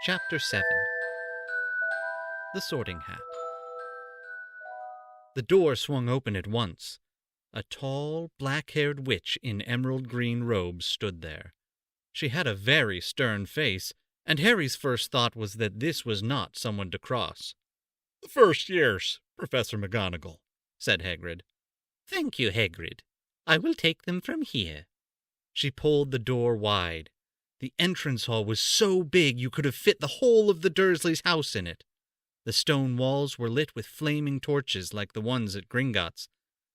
Chapter 7 The Sorting Hat. The door swung open at once. A tall, black-haired witch in emerald-green robes stood there. She had a very stern face, and Harry's first thought was that this was not someone to cross. "The first years, Professor McGonagall," said Hagrid. "Thank you, Hagrid. I will take them from here." She pulled the door wide. The entrance hall was so big you could have fit the whole of the Dursleys' house in it. The stone walls were lit with flaming torches like the ones at Gringotts.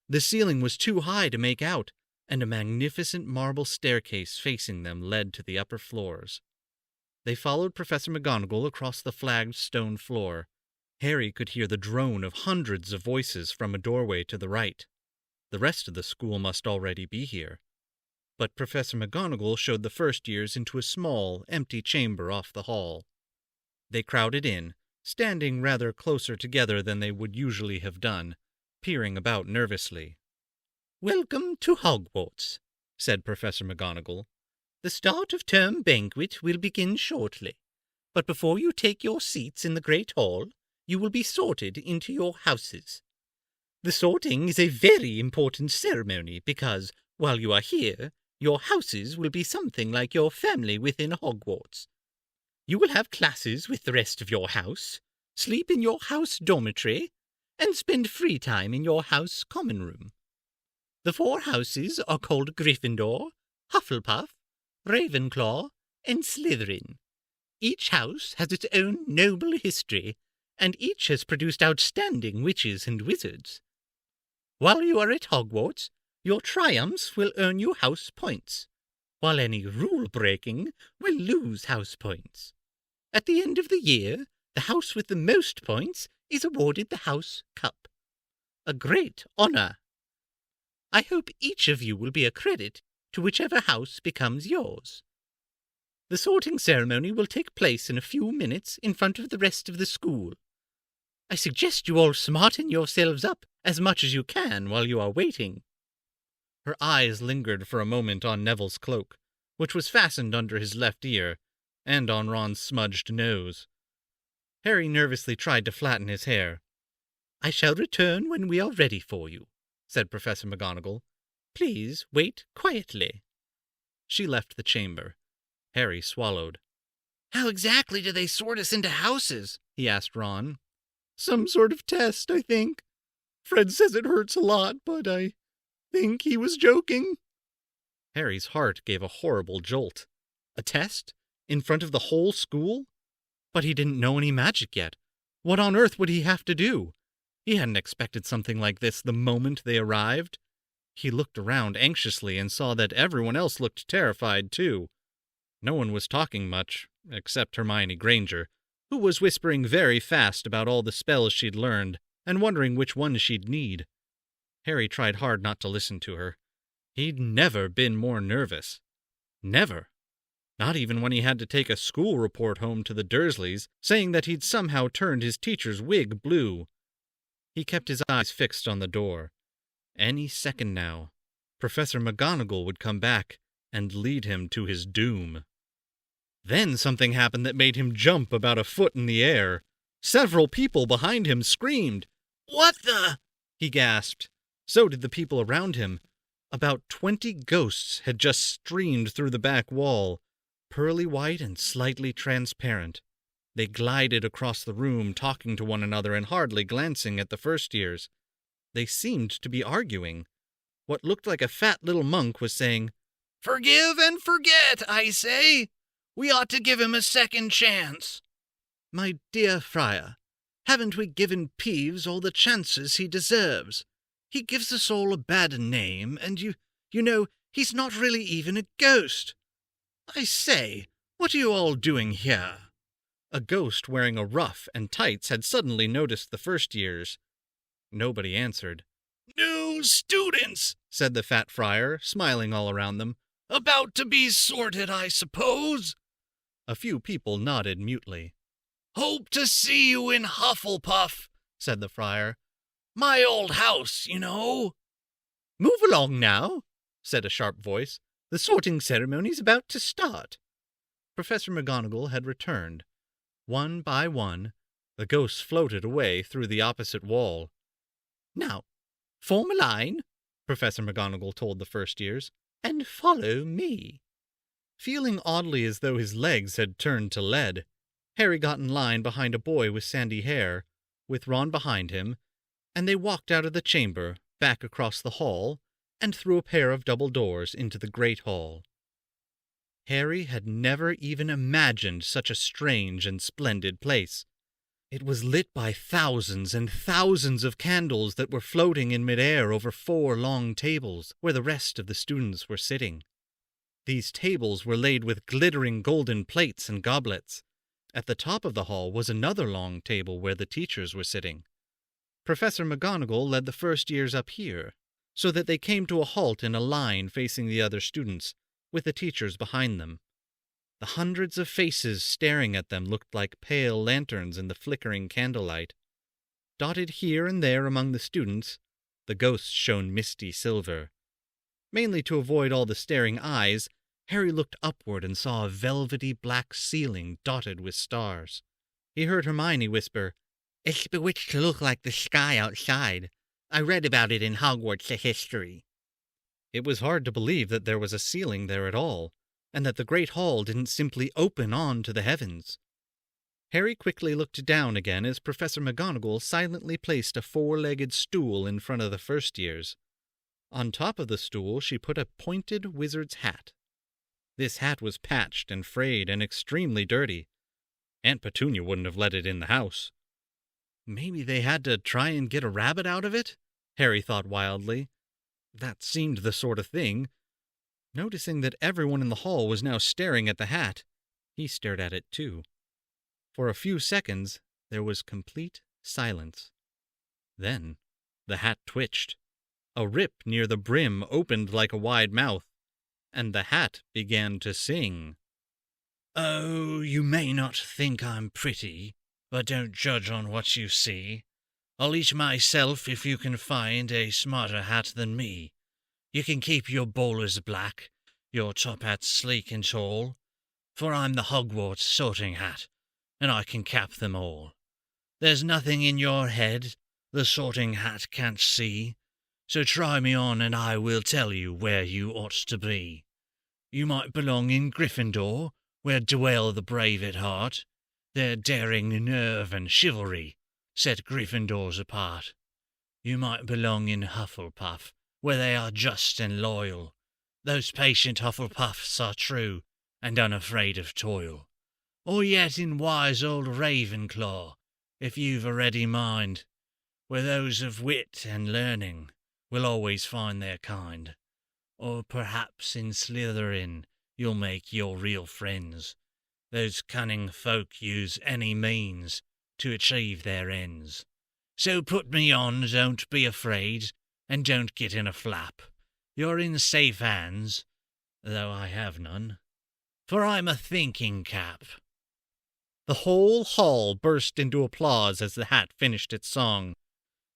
The ceiling was too high to make out, and a magnificent marble staircase facing them led to the upper floors. They followed Professor McGonagall across the flagged stone floor. Harry could hear the drone of hundreds of voices from a doorway to the right. The rest of the school must already be here. But Professor McGonagall showed the first years into a small, empty chamber off the hall. They crowded in, standing rather closer together than they would usually have done, peering about nervously. "Welcome to Hogwarts," said Professor McGonagall. "The start of term banquet will begin shortly, but before you take your seats in the Great Hall, you will be sorted into your houses. The sorting is a very important ceremony because, while you are here, your houses will be something like your family within Hogwarts. You will have classes with the rest of your house, sleep in your house dormitory, and spend free time in your house common room. The 4 houses are called Gryffindor, Hufflepuff, Ravenclaw, and Slytherin. Each house has its own noble history, and each has produced outstanding witches and wizards. While you are at Hogwarts, your triumphs will earn you house points, while any rule-breaking will lose house points. At the end of the year, the house with the most points is awarded the House Cup. A great honor. I hope each of you will be a credit to whichever house becomes yours. The sorting ceremony will take place in a few minutes in front of the rest of the school. I suggest you all smarten yourselves up as much as you can while you are waiting." Her eyes lingered for a moment on Neville's cloak, which was fastened under his left ear, and on Ron's smudged nose. Harry nervously tried to flatten his hair. "I shall return when we are ready for you," said Professor McGonagall. "Please wait quietly." She left the chamber. Harry swallowed. "How exactly do they sort us into houses?" he asked Ron. "Some sort of test, I think. Fred says it hurts a lot, but I think he was joking." Harry's heart gave a horrible jolt. A test? In front of the whole school? But he didn't know any magic yet. What on earth would he have to do? He hadn't expected something like this the moment they arrived. He looked around anxiously and saw that everyone else looked terrified, too. No one was talking much, except Hermione Granger, who was whispering very fast about all the spells she'd learned and wondering which ones she'd need. Harry tried hard not to listen to her. He'd never been more nervous. Never. Not even when he had to take a school report home to the Dursleys, saying that he'd somehow turned his teacher's wig blue. He kept his eyes fixed on the door. Any second now, Professor McGonagall would come back and lead him to his doom. Then something happened that made him jump about a foot in the air. Several people behind him screamed. "What the?" he gasped. So did the people around him. About 20 ghosts had just streamed through the back wall, pearly white and slightly transparent. They glided across the room, talking to one another and hardly glancing at the first years. They seemed to be arguing. What looked like a fat little monk was saying, "Forgive and forget, I say. We ought to give him a second chance." "My dear Friar, haven't we given Peeves all the chances he deserves? He gives us all a bad name, and you know, he's not really even a ghost. I say, what are you all doing here?" A ghost wearing a ruff and tights had suddenly noticed the first years. Nobody answered. "New students," said the fat friar, smiling all around them. "About to be sorted, I suppose." A few people nodded mutely. "Hope to see you in Hufflepuff," said the friar. "My old house, you know." "Move along now," said a sharp voice. "The sorting ceremony's about to start." Professor McGonagall had returned. One by one, the ghosts floated away through the opposite wall. "Now, form a line," Professor McGonagall told the first years, "and follow me." Feeling oddly as though his legs had turned to lead, Harry got in line behind a boy with sandy hair, with Ron behind him, and they walked out of the chamber, back across the hall, and through a pair of double doors into the great hall. Harry had never even imagined such a strange and splendid place. It was lit by thousands and thousands of candles that were floating in midair over 4 long tables where the rest of the students were sitting. These tables were laid with glittering golden plates and goblets. At the top of the hall was another long table where the teachers were sitting. Professor McGonagall led the first years up here, so that they came to a halt in a line facing the other students, with the teachers behind them. The hundreds of faces staring at them looked like pale lanterns in the flickering candlelight. Dotted here and there among the students, the ghosts shone misty silver. Mainly to avoid all the staring eyes, Harry looked upward and saw a velvety black ceiling dotted with stars. He heard Hermione whisper, "It's bewitched to look like the sky outside. I read about it in Hogwarts history." It was hard to believe that there was a ceiling there at all, and that the great hall didn't simply open on to the heavens. Harry quickly looked down again as Professor McGonagall silently placed a 4-legged stool in front of the first years. On top of the stool she put a pointed wizard's hat. This hat was patched and frayed and extremely dirty. Aunt Petunia wouldn't have let it in the house. Maybe they had to try and get a rabbit out of it? Harry thought wildly. That seemed the sort of thing. Noticing that everyone in the hall was now staring at the hat, he stared at it too. For a few seconds, there was complete silence. Then, the hat twitched. A rip near the brim opened like a wide mouth, and the hat began to sing. "Oh, you may not think I'm pretty, but don't judge on what you see. I'll eat myself if you can find a smarter hat than me. You can keep your bowlers black, your top hats sleek and tall, for I'm the Hogwarts sorting hat, and I can cap them all. There's nothing in your head the sorting hat can't see, so try me on and I will tell you where you ought to be. You might belong in Gryffindor, where dwell the brave at heart. Their daring nerve and chivalry set Gryffindors apart. You might belong in Hufflepuff, where they are just and loyal. Those patient Hufflepuffs are true and unafraid of toil. Or yet in wise old Ravenclaw, if you've a ready mind, where those of wit and learning will always find their kind. Or perhaps in Slytherin you'll make your real friends. Those cunning folk use any means to achieve their ends. So put me on, don't be afraid, and don't get in a flap. You're in safe hands, though I have none, for I'm a thinking cap." The whole hall burst into applause as the hat finished its song.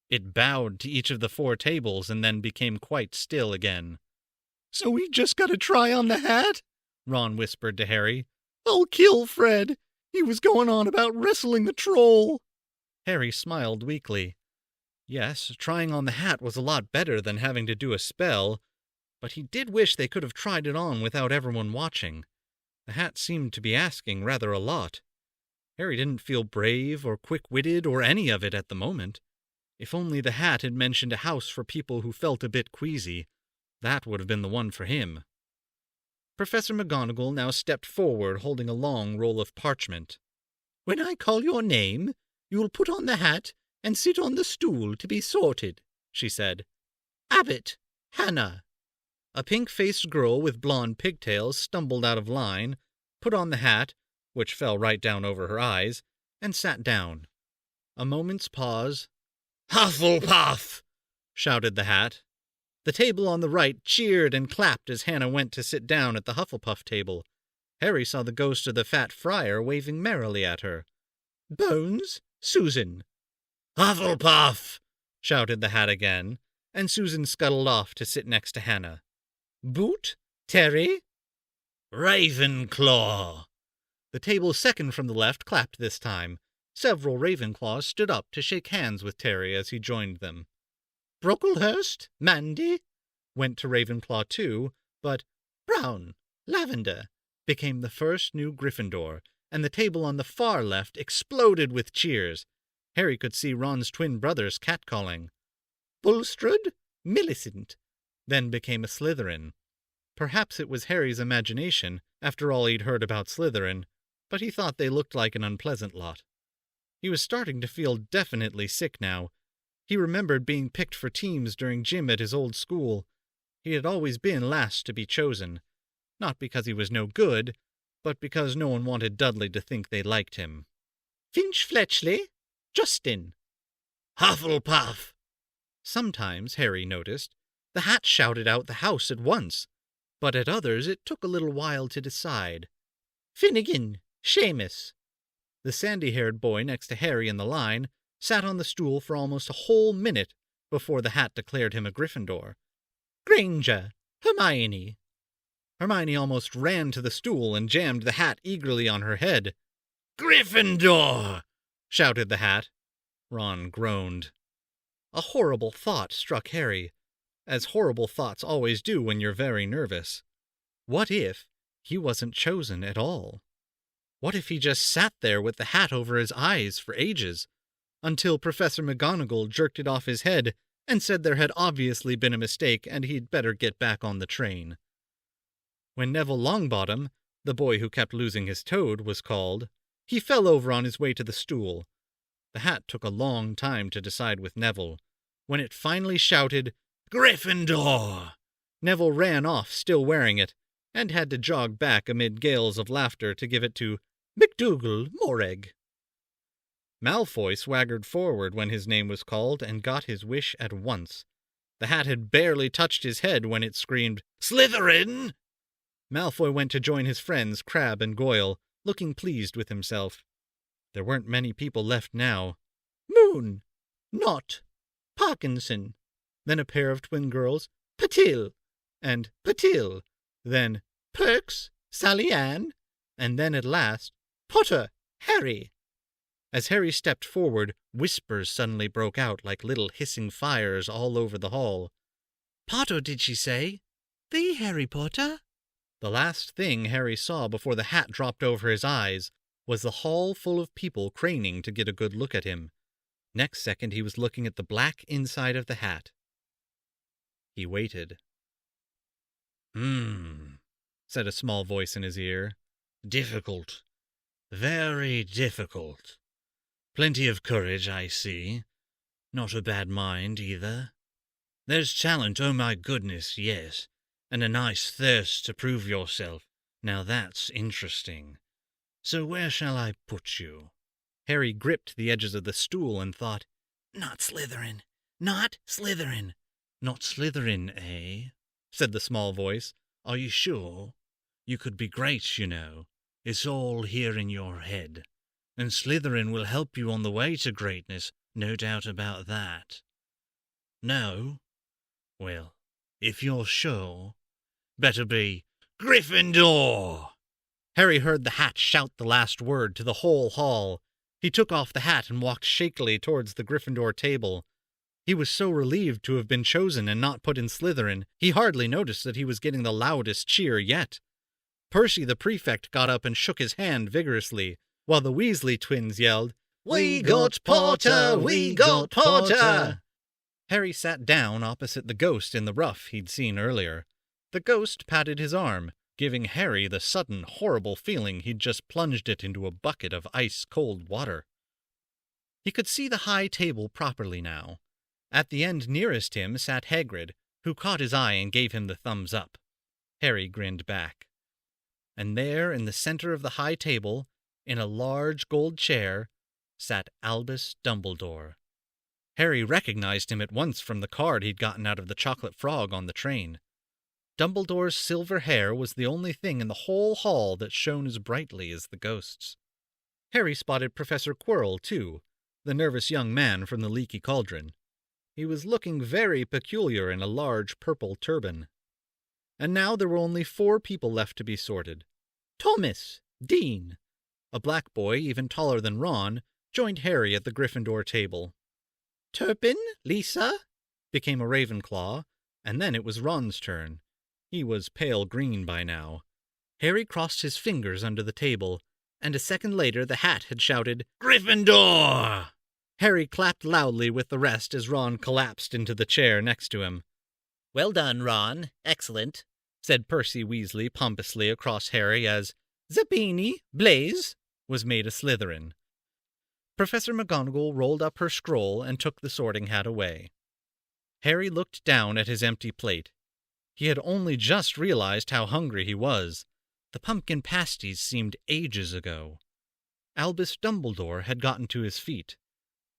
It bowed to each of the 4 tables and then became quite still again. "So we just got to try on the hat?" Ron whispered to Harry. "I'll kill Fred. He was going on about wrestling the troll." Harry smiled weakly. Yes, trying on the hat was a lot better than having to do a spell, but he did wish they could have tried it on without everyone watching. The hat seemed to be asking rather a lot. Harry didn't feel brave or quick-witted or any of it at the moment. If only the hat had mentioned a house for people who felt a bit queasy, that would have been the one for him. Professor McGonagall now stepped forward holding a long roll of parchment. "When I call your name, you will put on the hat and sit on the stool to be sorted," she said. "Abbott, Hannah." A pink-faced girl with blonde pigtails stumbled out of line, put on the hat, which fell right down over her eyes, and sat down. A moment's pause. "Hufflepuff!" shouted the hat. The table on the right cheered and clapped as Hannah went to sit down at the Hufflepuff table. Harry saw the ghost of the fat friar waving merrily at her. "Bones, Susan." "Hufflepuff!" shouted the hat again, and Susan scuttled off to sit next to Hannah. "Boot, Terry." "Ravenclaw." The table second from the left clapped this time. Several Ravenclaws stood up to shake hands with Terry as he joined them. Brocklehurst, Mandy, went to Ravenclaw too, but Brown, Lavender, became the first new Gryffindor, and the table on the far left exploded with cheers. Harry could see Ron's twin brothers catcalling. Bulstrode, Millicent, then became a Slytherin. Perhaps it was Harry's imagination, after all he'd heard about Slytherin, but he thought they looked like an unpleasant lot. He was starting to feel definitely sick now. He remembered being picked for teams during gym at his old school. He had always been last to be chosen, not because he was no good, but because no one wanted Dudley to think they liked him. Finch Fletchley, Justin. Hufflepuff. Sometimes, Harry noticed, the hat shouted out the house at once, but at others it took a little while to decide. Finnegan, Seamus. The sandy-haired boy next to Harry in the line sat on the stool for almost a whole minute before the hat declared him a Gryffindor. Granger, Hermione. Hermione almost ran to the stool and jammed the hat eagerly on her head. Gryffindor! Shouted the hat. Ron groaned. A horrible thought struck Harry, as horrible thoughts always do when you're very nervous. What if he wasn't chosen at all? What if he just sat there with the hat over his eyes for ages, until Professor McGonagall jerked it off his head and said there had obviously been a mistake and he'd better get back on the train? When Neville Longbottom, the boy who kept losing his toad, was called, he fell over on his way to the stool. The hat took a long time to decide with Neville. When it finally shouted, Gryffindor! Neville ran off, still wearing it, and had to jog back amid gales of laughter to give it to McDougal Moreg. Malfoy swaggered forward when his name was called and got his wish at once. The hat had barely touched his head when it screamed, Slytherin! Malfoy went to join his friends Crabbe and Goyle, looking pleased with himself. There weren't many people left now. Moon, Knott, Parkinson, then a pair of twin girls, Patil, and Patil, then Perks, Sally Ann, and then at last, Potter, Harry. As Harry stepped forward, whispers suddenly broke out like little hissing fires all over the hall. Potter, did she say? The Harry Potter? The last thing Harry saw before the hat dropped over his eyes was the hall full of people craning to get a good look at him. Next second he was looking at the black inside of the hat. He waited. Said a small voice in his ear. Difficult. Very difficult. Plenty of courage, I see. Not a bad mind, either. There's talent, oh my goodness, yes, and a nice thirst to prove yourself. Now that's interesting. So where shall I put you? Harry gripped the edges of the stool and thought, Not Slytherin. Not Slytherin. Not Slytherin, eh? Said the small voice. Are you sure? You could be great, you know. It's all here in your head. And Slytherin will help you on the way to greatness, no doubt about that. No? Well, if you're sure, better be Gryffindor! Harry heard the hat shout the last word to the whole hall. He took off the hat and walked shakily towards the Gryffindor table. He was so relieved to have been chosen and not put in Slytherin, he hardly noticed that he was getting the loudest cheer yet. Percy the prefect got up and shook his hand vigorously, while the Weasley twins yelled, We got Potter! We got Potter! Harry sat down opposite the ghost in the ruff he'd seen earlier. The ghost patted his arm, giving Harry the sudden, horrible feeling he'd just plunged it into a bucket of ice-cold water. He could see the high table properly now. At the end nearest him sat Hagrid, who caught his eye and gave him the thumbs up. Harry grinned back. And there, in the center of the high table, in a large gold chair, sat Albus Dumbledore. Harry recognized him at once from the card he'd gotten out of the Chocolate Frog on the train. Dumbledore's silver hair was the only thing in the whole hall that shone as brightly as the ghost's. Harry spotted Professor Quirrell, too, the nervous young man from the Leaky Cauldron. He was looking very peculiar in a large purple turban. And now there were only 4 people left to be sorted. Thomas, Dean, A black boy, even taller than Ron, joined Harry at the Gryffindor table. Turpin, Lisa, became a Ravenclaw, and then it was Ron's turn. He was pale green by now. Harry crossed his fingers under the table, and a second later the hat had shouted, Gryffindor! Harry clapped loudly with the rest as Ron collapsed into the chair next to him. Well done, Ron. Excellent, said Percy Weasley pompously across Harry as Zabini, Blaze, was made a Slytherin. Professor McGonagall rolled up her scroll and took the sorting hat away. Harry looked down at his empty plate. He had only just realized how hungry he was. The pumpkin pasties seemed ages ago. Albus Dumbledore had gotten to his feet.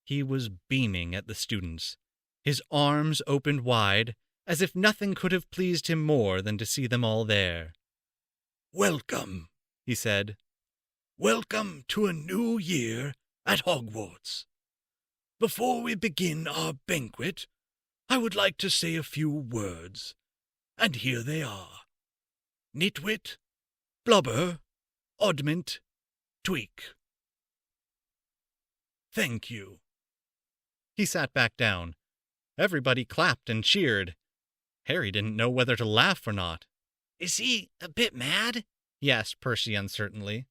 He was beaming at the students. His arms opened wide, as if nothing could have pleased him more than to see them all there. Welcome, he said. Welcome to a new year at Hogwarts. Before we begin our banquet, I would like to say a few words, and here they are. Nitwit, Blubber, Oddment, Tweak. Thank you. He sat back down. Everybody clapped and cheered. Harry didn't know whether to laugh or not. Is he a bit mad? He asked Percy uncertainly.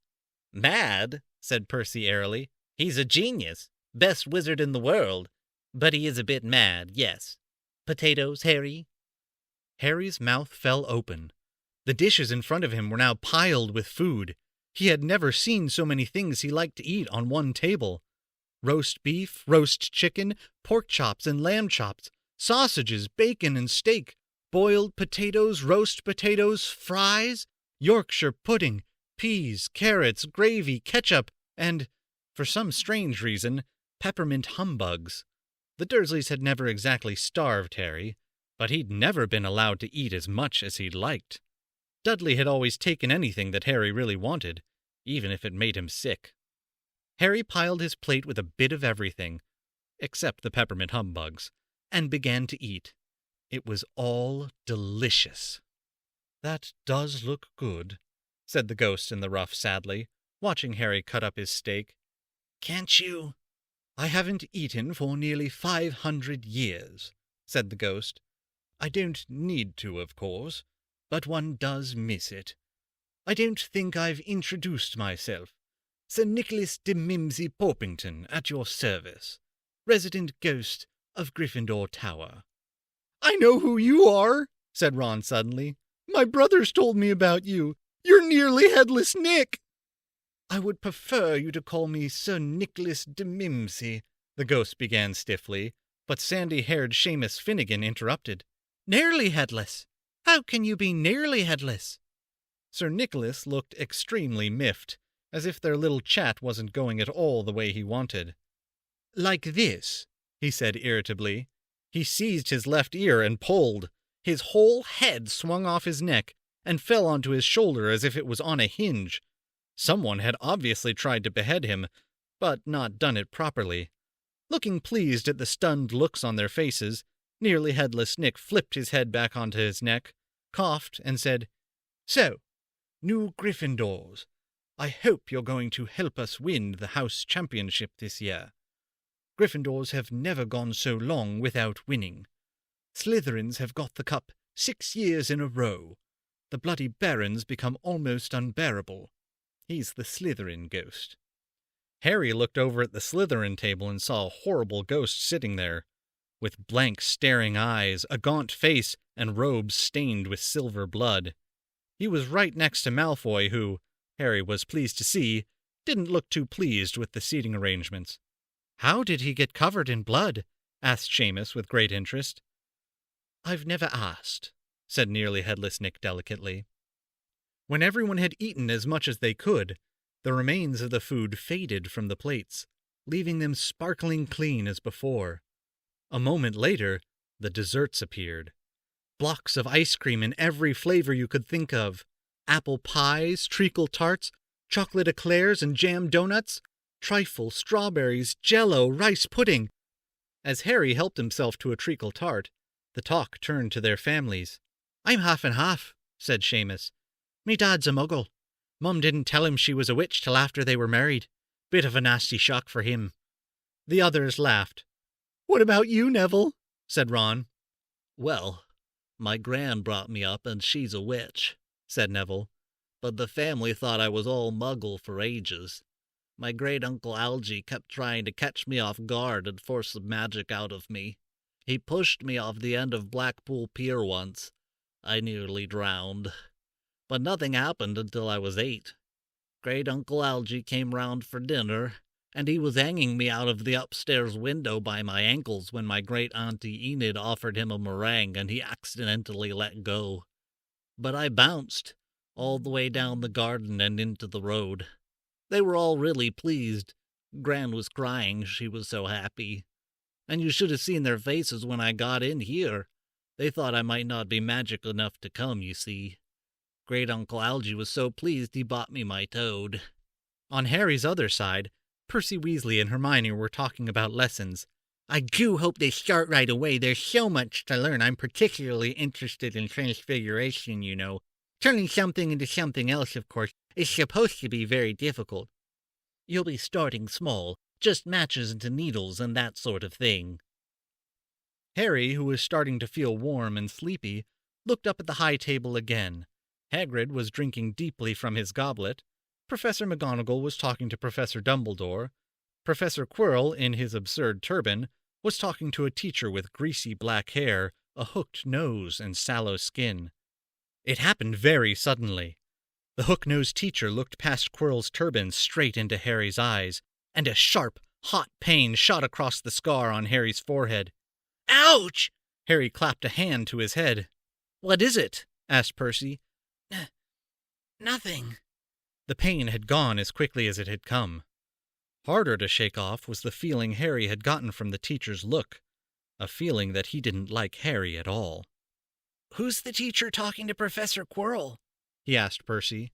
Mad? Said Percy airily. He's a genius. Best wizard in the world. But he is a bit mad, yes. Potatoes, Harry? Harry's mouth fell open. The dishes in front of him were now piled with food. He had never seen so many things he liked to eat on one table. Roast beef, roast chicken, pork chops and lamb chops, sausages, bacon and steak, boiled potatoes, roast potatoes, fries, Yorkshire pudding, peas, carrots, gravy, ketchup, and, for some strange reason, peppermint humbugs. The Dursleys had never exactly starved Harry, but he'd never been allowed to eat as much as he'd liked. Dudley had always taken anything that Harry really wanted, even if it made him sick. Harry piled his plate with a bit of everything, except the peppermint humbugs, and began to eat. It was all delicious. That does look good, said the ghost in the ruff sadly, watching Harry cut up his steak. Can't you? I haven't eaten for nearly 500 years, said the ghost. I don't need to, of course, but one does miss it. I don't think I've introduced myself. Sir Nicholas de Mimsy Porpington, at your service, resident ghost of Gryffindor Tower. I know who you are, said Ron suddenly. My brothers told me about you. You're nearly Headless Nick. I would prefer you to call me Sir Nicholas de Mimsy, the ghost began stiffly, but sandy-haired Seamus Finnegan interrupted. Nearly headless? How can you be nearly headless? Sir Nicholas looked extremely miffed, as if their little chat wasn't going at all the way he wanted. Like this, he said irritably. He seized his left ear and pulled. His whole head swung off his neck and fell onto his shoulder as if it was on a hinge. Someone had obviously tried to behead him, but not done it properly. Looking pleased at the stunned looks on their faces, nearly headless Nick flipped his head back onto his neck, coughed, and said, So, new Gryffindors. I hope you're going to help us win the house championship this year. Gryffindors have never gone so long without winning. Slytherins have got the cup 6 years in a row. The bloody Baron's become almost unbearable. He's the Slytherin ghost. Harry looked over at the Slytherin table and saw a horrible ghost sitting there, with blank staring eyes, a gaunt face, and robes stained with silver blood. He was right next to Malfoy, who, Harry was pleased to see, didn't look too pleased with the seating arrangements. How did he get covered in blood? Asked Seamus with great interest. I've never asked, said nearly headless Nick delicately. When everyone had eaten as much as they could, the remains of the food faded from the plates, leaving them sparkling clean as before. A moment later, the desserts appeared. Blocks of ice cream in every flavor you could think of. Apple pies, treacle tarts, chocolate eclairs and jam donuts, trifle, strawberries, jello, rice pudding. As Harry helped himself to a treacle tart, the talk turned to their families. I'm half and half, said Seamus. Me dad's a muggle. Mum didn't tell him she was a witch till after they were married. Bit of a nasty shock for him." The others laughed. "What about you, Neville?" said Ron. "Well, my gran brought me up, and she's a witch," said Neville. "But the family thought I was all muggle for ages. My great-uncle Algy kept trying to catch me off guard and force some magic out of me. He pushed me off the end of Blackpool Pier once. I nearly drowned. But nothing happened until I was 8. Great-uncle Algy came round for dinner, and he was hanging me out of the upstairs window by my ankles when my great-auntie Enid offered him a meringue and he accidentally let go. But I bounced all the way down the garden and into the road. They were all really pleased. Gran was crying, she was so happy. And you should have seen their faces when I got in here. They thought I might not be magic enough to come, you see. Great-uncle Algy was so pleased he bought me my toad." On Harry's other side, Percy Weasley and Hermione were talking about lessons. "I do hope they start right away. There's so much to learn. I'm particularly interested in transfiguration, you know. Turning something into something else, of course, is supposed to be very difficult." "You'll be starting small, just matches into needles and that sort of thing." Harry, who was starting to feel warm and sleepy, looked up at the high table again. Hagrid was drinking deeply from his goblet. Professor McGonagall was talking to Professor Dumbledore. Professor Quirrell, in his absurd turban, was talking to a teacher with greasy black hair, a hooked nose, and sallow skin. It happened very suddenly. The hook-nosed teacher looked past Quirrell's turban straight into Harry's eyes, and a sharp, hot pain shot across the scar on Harry's forehead. "Ouch!" Harry clapped a hand to his head. "What is it?" asked Percy. "Nothing." The pain had gone as quickly as it had come. Harder to shake off was the feeling Harry had gotten from the teacher's look, a feeling that he didn't like Harry at all. "Who's the teacher talking to Professor Quirrell?" he asked Percy.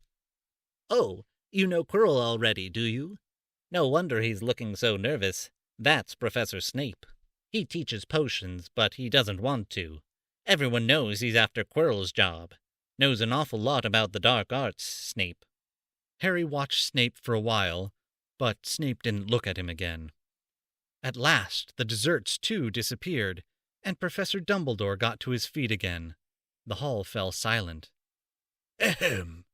"Oh, you know Quirrell already, do you? No wonder he's looking so nervous. That's Professor Snape. He teaches potions, but he doesn't want to. Everyone knows he's after Quirrell's job. Knows an awful lot about the dark arts, Snape." Harry watched Snape for a while, but Snape didn't look at him again. At last, the desserts, too, disappeared, and Professor Dumbledore got to his feet again. The hall fell silent. "Ahem.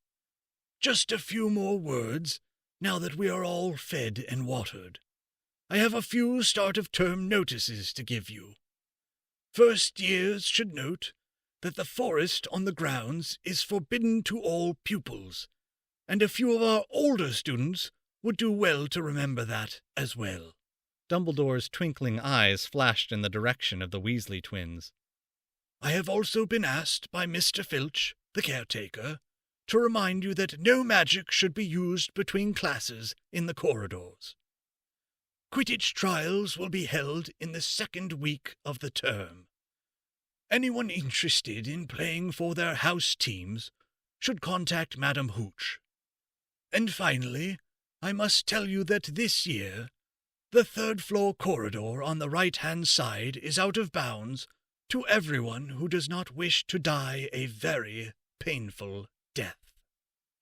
Just a few more words, now that we are all fed and watered. I have a few start-of-term notices to give you. First years should note that the forest on the grounds is forbidden to all pupils, and a few of our older students would do well to remember that as well." Dumbledore's twinkling eyes flashed in the direction of the Weasley twins. "I have also been asked by Mr. Filch, the caretaker, to remind you that no magic should be used between classes in the corridors. Quidditch trials will be held in the second week of the term. Anyone interested in playing for their house teams should contact Madam Hooch. And finally, I must tell you that this year, the third-floor corridor on the right-hand side is out of bounds to everyone who does not wish to die a very painful death."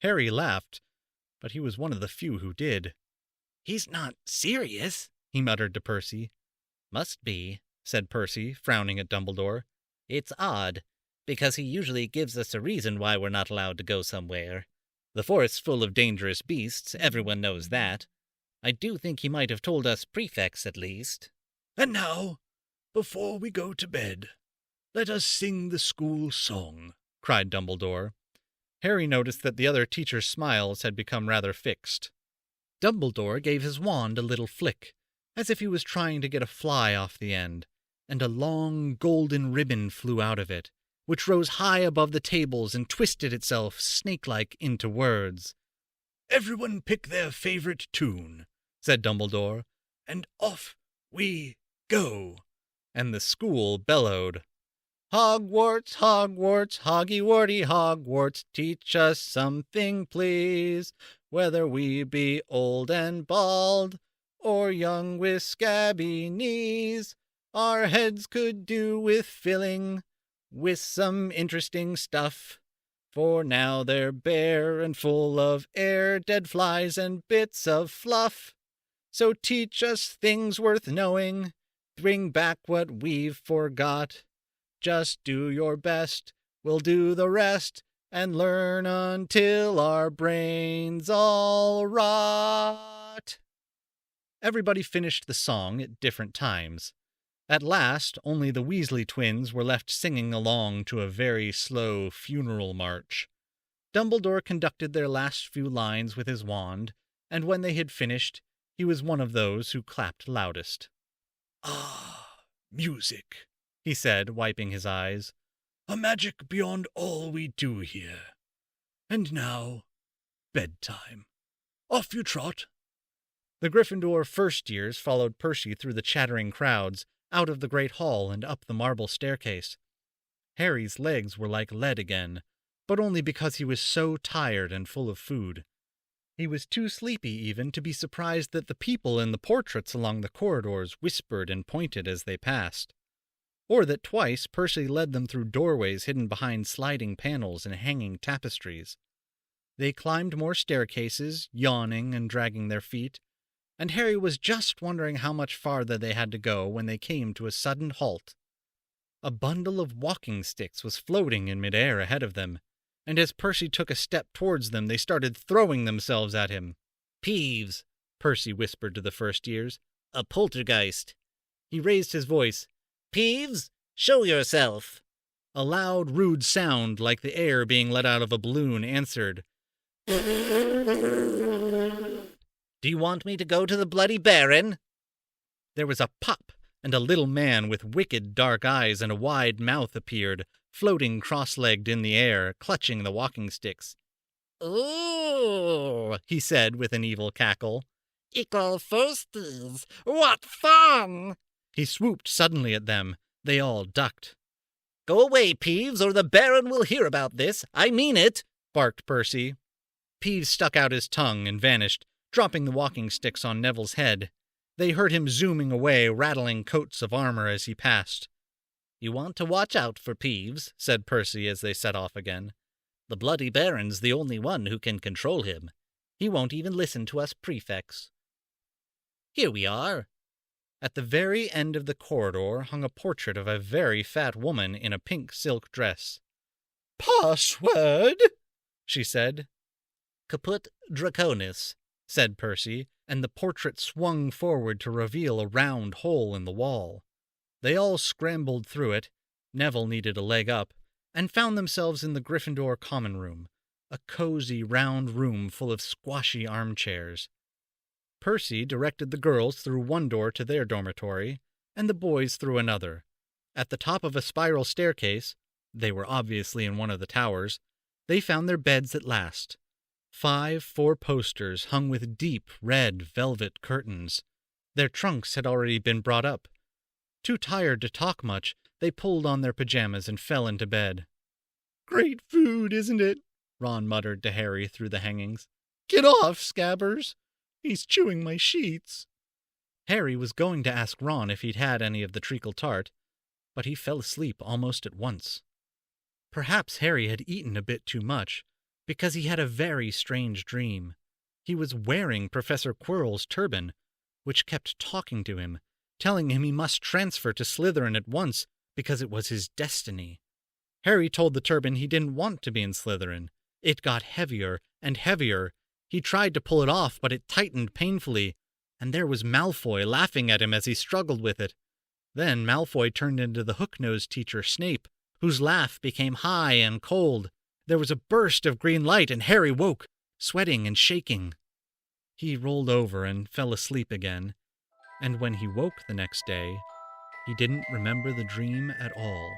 Harry laughed, but he was one of the few who did. "He's not serious," he muttered to Percy. "Must be," said Percy, frowning at Dumbledore. "It's odd, because he usually gives us a reason why we're not allowed to go somewhere. The forest's full of dangerous beasts, everyone knows that. I do think he might have told us prefects at least." "And now, before we go to bed, let us sing the school song," cried Dumbledore. Harry noticed that the other teachers' smiles had become rather fixed. Dumbledore gave his wand a little flick, as if he was trying to get a fly off the end, and a long golden ribbon flew out of it, which rose high above the tables and twisted itself snake-like into words. "Everyone pick their favorite tune," said Dumbledore, "and off we go." And the school bellowed, "Hogwarts, Hogwarts, Hoggy-Worty Hogwarts, teach us something, please. Whether we be old and bald, or young with scabby knees, our heads could do with filling with some interesting stuff. For now they're bare and full of air, dead flies and bits of fluff. So teach us things worth knowing, bring back what we've forgot. Just do your best, we'll do the rest, and learn until our brains all rot. Everybody finished the song at different times. At last, only the Weasley twins were left singing along to a very slow funeral march. Dumbledore conducted their last few lines with his wand, and when they had finished, he was one of those who clapped loudest. Ah, music, He said, wiping his eyes. a magic beyond all we do here. And now, bedtime. Off you trot. The Gryffindor first years followed Percy through the chattering crowds, out of the great hall and up the marble staircase. Harry's legs were like lead again, but only because he was so tired and full of food. He was too sleepy even to be surprised that the people in the portraits along the corridors whispered and pointed as they passed, or that twice Percy led them through doorways hidden behind sliding panels and hanging tapestries. They climbed more staircases, yawning and dragging their feet, and Harry was just wondering how much farther they had to go when they came to a sudden halt. A bundle of walking sticks was floating in midair ahead of them, and as Percy took a step towards them, they started throwing themselves at him. Peeves, Percy whispered to the first years. a poltergeist. He raised his voice. Peeves, show yourself. A loud, rude sound, like the air being let out of a balloon, answered. Do you want me to go to the Bloody Baron? There was a pop, and a little man with wicked dark eyes and a wide mouth appeared, floating cross-legged in the air, clutching the walking sticks. Ooh, He said with an evil cackle. equal firsties. What fun! He swooped suddenly at them. They all ducked. Go away, Peeves, or the Baron will hear about this. I mean it, Barked Percy. Peeves stuck out his tongue and vanished, dropping the walking sticks on Neville's head. They heard him zooming away, rattling coats of armor as he passed. You want to watch out for Peeves, said Percy as they set off again. The Bloody Baron's the only one who can control him. He won't even listen to us prefects. Here we are. At the very end of the corridor hung a portrait of a very fat woman in a pink silk dress. Password? She said. Caput Draconis, said Percy, and the portrait swung forward to reveal a round hole in the wall. They all scrambled through it, Neville needed a leg up, and found themselves in the Gryffindor common room, a cozy round room full of squashy armchairs. Percy directed the girls through one door to their dormitory, and the boys through another. At the top of a spiral staircase, they were obviously in one of the towers, they found their beds at last. 5 four-posters hung with deep red velvet curtains. Their trunks had already been brought up. Too tired to talk much, they pulled on their pajamas and fell into bed. Great food, isn't it? Ron muttered to Harry through the hangings. Get off, Scabbers. He's chewing my sheets. Harry was going to ask Ron if he'd had any of the treacle tart, but he fell asleep almost at once. Perhaps Harry had eaten a bit too much, because he had a very strange dream. He was wearing Professor Quirrell's turban, which kept talking to him, telling him he must transfer to Slytherin at once because it was his destiny. Harry told the turban he didn't want to be in Slytherin. It got heavier and heavier. He tried to pull it off, but it tightened painfully, and there was Malfoy laughing at him as he struggled with it. Then Malfoy turned into the hook-nosed teacher Snape, whose laugh became high and cold. There was a burst of green light, and Harry woke, sweating and shaking. He rolled over and fell asleep again, and when he woke the next day, he didn't remember the dream at all.